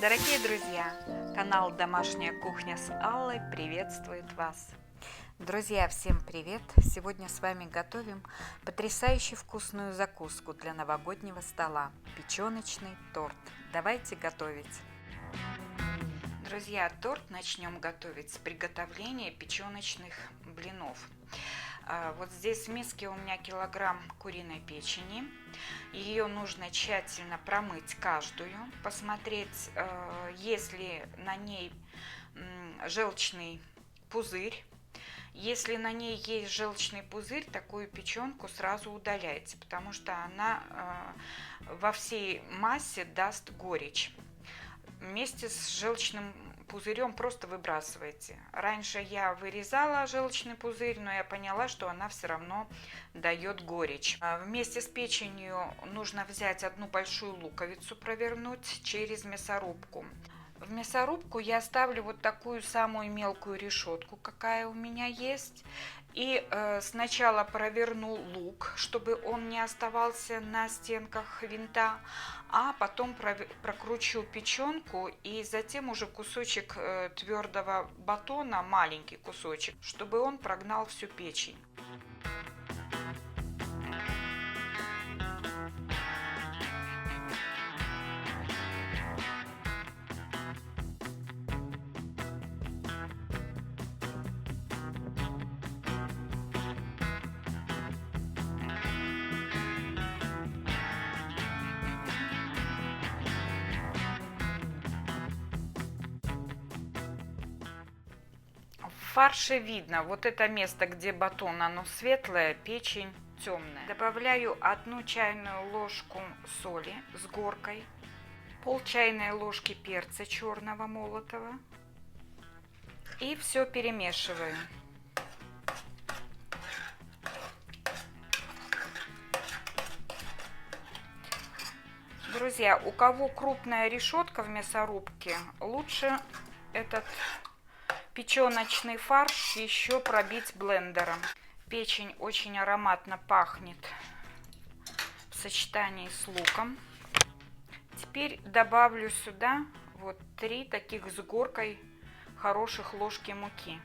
Дорогие друзья, канал «Домашняя кухня» с Аллой приветствует вас. Друзья, всем привет! Сегодня с вами готовим потрясающе вкусную закуску для новогоднего стола – печеночный торт. Давайте готовить! Друзья, торт начнем готовить с приготовления печеночных блинов. Вот здесь в миске у меня килограмм куриной печени. Ее нужно тщательно промыть каждую, посмотреть, есть ли на ней желчный пузырь. Если на ней есть желчный пузырь, такую печенку сразу удаляйте, потому что она во всей массе даст горечь. Вместе с желчным пузырем просто выбрасывайте. Раньше я вырезала желчный пузырь, но я поняла, что она все равно дает горечь. Вместе с печенью нужно взять одну большую луковицу, провернуть через мясорубку. В мясорубку я ставлю вот такую самую мелкую решетку, какая у меня есть. И сначала проверну лук, чтобы он не оставался на стенках винта, а потом прокручу печенку и затем уже кусочек твердого батона, маленький кусочек, чтобы он прогнал всю печень. В фарше видно вот это место, где батон, оно светлое, печень темная. Добавляю 1 чайную ложку соли с горкой, пол чайной ложки перца черного молотого и все перемешиваю. Друзья, у кого крупная решетка в мясорубке, лучше этот печеночный фарш еще пробить блендером. Печень очень ароматно пахнет в сочетании с луком. Теперь добавлю сюда вот 3 таких с горкой хороших ложки муки.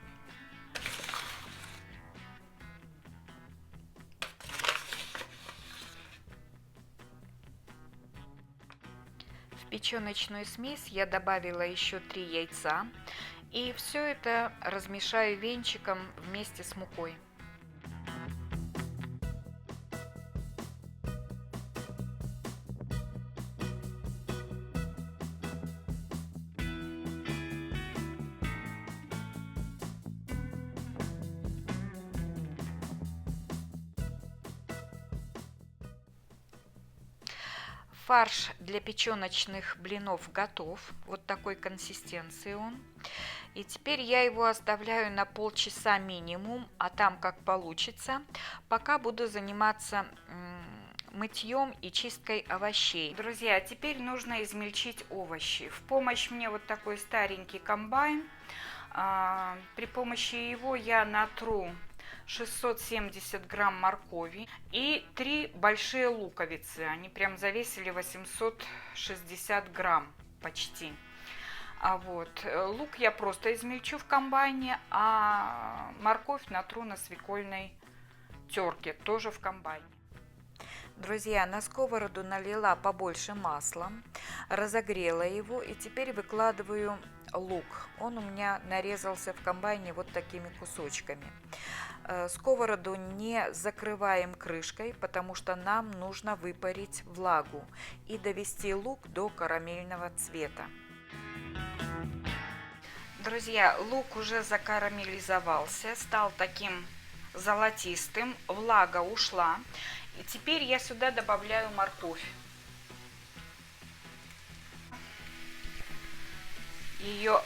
В печеночную смесь я добавила еще 3 яйца. И все это размешаю венчиком вместе с мукой. Фарш для печеночных блинов готов. Вот такой консистенции он. И теперь я его оставляю на полчаса минимум, а там как получится, пока буду заниматься мытьем и чисткой овощей. Друзья, теперь нужно измельчить овощи. В помощь мне вот такой старенький комбайн. При помощи его я натру 670 грамм моркови и 3 большие луковицы. Они прям завесили 860 грамм почти. Лук я просто измельчу в комбайне, а морковь натру на свекольной терке, тоже в комбайне. Друзья, на сковороду налила побольше масла, разогрела его и теперь выкладываю лук. Он у меня нарезался в комбайне вот такими кусочками. Сковороду не закрываем крышкой, потому что нам нужно выпарить влагу и довести лук до карамельного цвета. Друзья, лук уже закарамелизовался, стал таким золотистым, влага ушла. И теперь я сюда добавляю морковь. Ее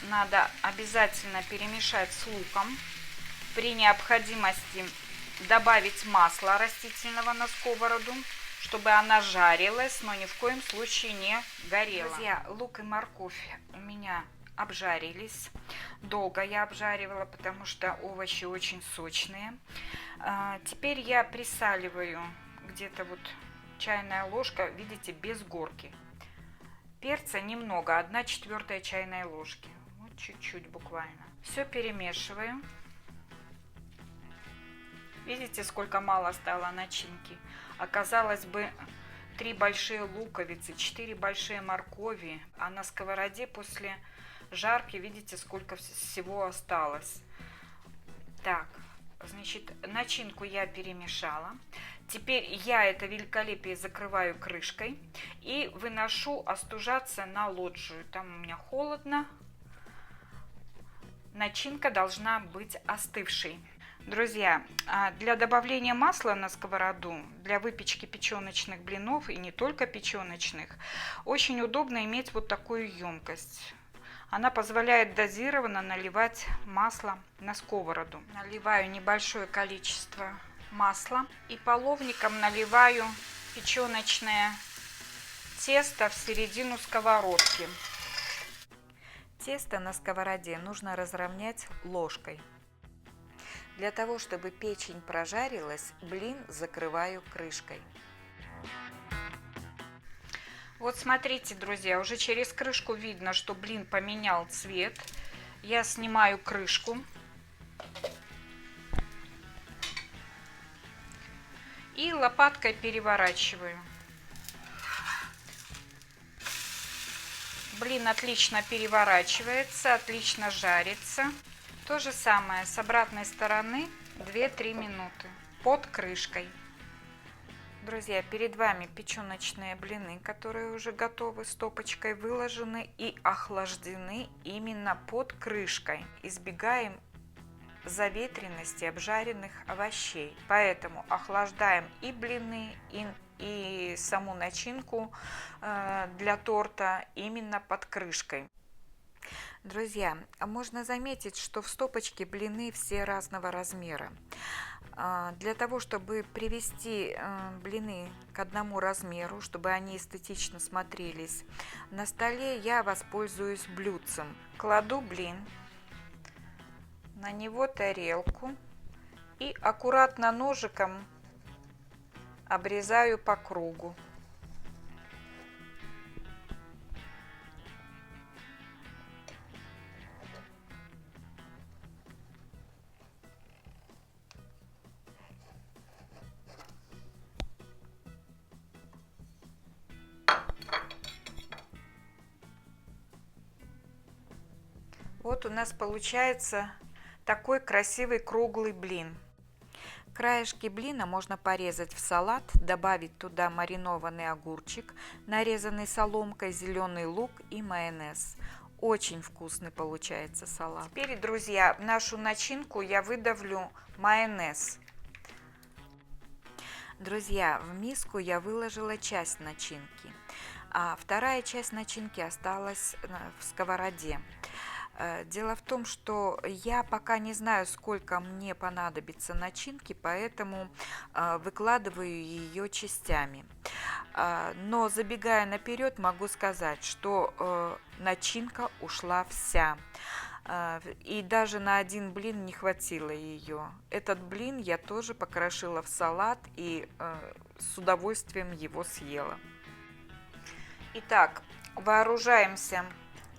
надо обязательно перемешать с луком. При необходимости добавить масло растительного на сковороду, чтобы она жарилась, но ни в коем случае не горела. Друзья, лук и морковь у меня обжарились. Долго я обжаривала, потому что овощи очень сочные. Теперь я присаливаю где-то вот чайная ложка, видите, без горки. Перца немного, 1/4 чайной ложки. Вот чуть-чуть буквально. Все перемешиваем. Видите, сколько мало стало начинки? Оказалось бы, 3 большие луковицы, 4 большие моркови, а на сковороде после жарки, видите, сколько всего осталось. Так, значит, начинку я перемешала. Теперь я это великолепие закрываю крышкой и выношу остужаться на лоджию. Там у меня холодно. Начинка должна быть остывшей. Друзья, для добавления масла на сковороду, для выпечки печеночных блинов и не только печеночных, очень удобно иметь вот такую емкость. Она позволяет дозированно наливать масло на сковороду. Наливаю небольшое количество масла и половником наливаю печеночное тесто в середину сковородки. Тесто на сковороде нужно разровнять ложкой. Для того, чтобы печень прожарилась, блин закрываю крышкой. Вот смотрите, друзья, уже через крышку видно, что блин поменял цвет. Я снимаю крышку. И лопаткой переворачиваю. Блин отлично переворачивается, отлично жарится. То же самое с обратной стороны 2-3 минуты под крышкой. Друзья, перед вами печеночные блины, которые уже готовы, стопочкой выложены и охлаждены именно под крышкой. Избегаем заветренности обжаренных овощей. Поэтому охлаждаем и блины, и саму начинку для торта именно под крышкой. Друзья, можно заметить, что в стопочке блины все разного размера. Для того, чтобы привести блины к одному размеру, чтобы они эстетично смотрелись, на столе я воспользуюсь блюдцем. Кладу блин, на него тарелку и аккуратно ножиком обрезаю по кругу. Вот у нас получается такой красивый круглый блин. Краешки блина можно порезать в салат, добавить туда маринованный огурчик, нарезанный соломкой, зеленый лук и майонез. Очень вкусный получается салат. Теперь, друзья, в нашу начинку я выдавлю майонез. Друзья, в миску я выложила часть начинки, а вторая часть начинки осталась в сковороде. Дело в том, что я пока не знаю, сколько мне понадобится начинки, поэтому выкладываю ее частями. Но забегая наперед, могу сказать, что начинка ушла вся. И даже на один блин не хватило ее. Этот блин я тоже покрошила в салат и с удовольствием его съела. Итак, вооружаемся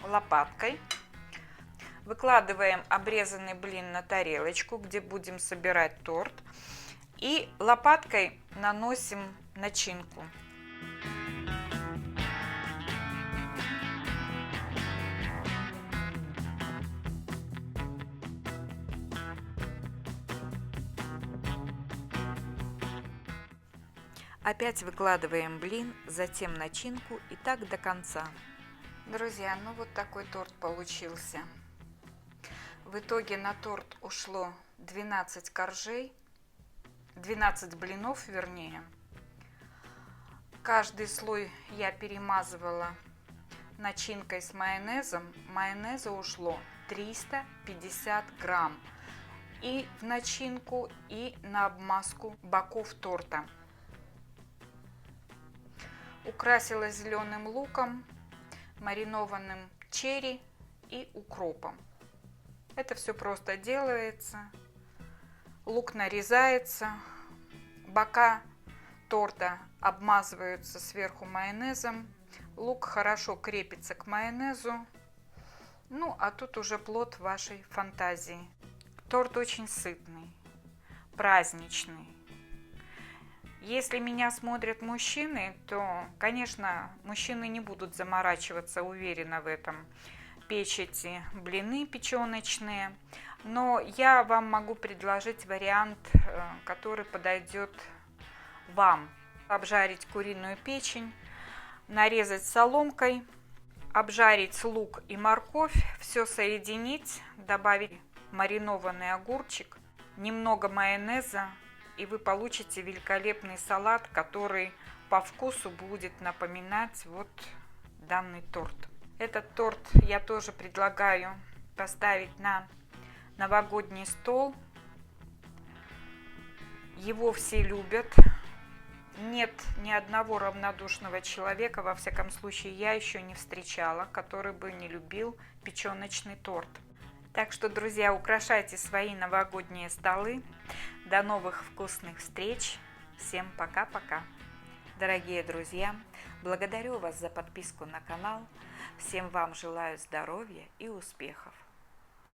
лопаткой. Выкладываем обрезанный блин на тарелочку, где будем собирать торт. И лопаткой наносим начинку. Опять выкладываем блин, затем начинку и так до конца. Друзья, ну вот такой торт получился. В итоге на торт ушло 12 коржей, 12 блинов вернее. Каждый слой я перемазывала начинкой с майонезом. Майонеза ушло 350 грамм и в начинку, и на обмазку боков торта. Украсила зеленым луком, маринованным черри и укропом. Это все просто делается. Лук нарезается, бока торта обмазываются сверху майонезом, Лук хорошо крепится к майонезу. Ну, а тут уже плод вашей фантазии. Торт очень сытный, праздничный. Если меня смотрят мужчины, то, конечно, мужчины не будут заморачиваться, уверена в этом, печь эти блины печеночные. Но я вам могу предложить вариант, который подойдет вам. Обжарить куриную печень, нарезать соломкой, обжарить лук и морковь, все соединить, добавить маринованный огурчик, немного майонеза, и вы получите великолепный салат, который по вкусу будет напоминать вот данный торт. Этот торт я тоже предлагаю поставить на новогодний стол. Его все любят. Нет ни одного равнодушного человека, во всяком случае, я еще не встречала, который бы не любил печеночный торт. Так что, друзья, украшайте свои новогодние столы. До новых вкусных встреч. Всем пока-пока. Дорогие друзья, благодарю вас за подписку на канал. Всем вам желаю здоровья и успехов.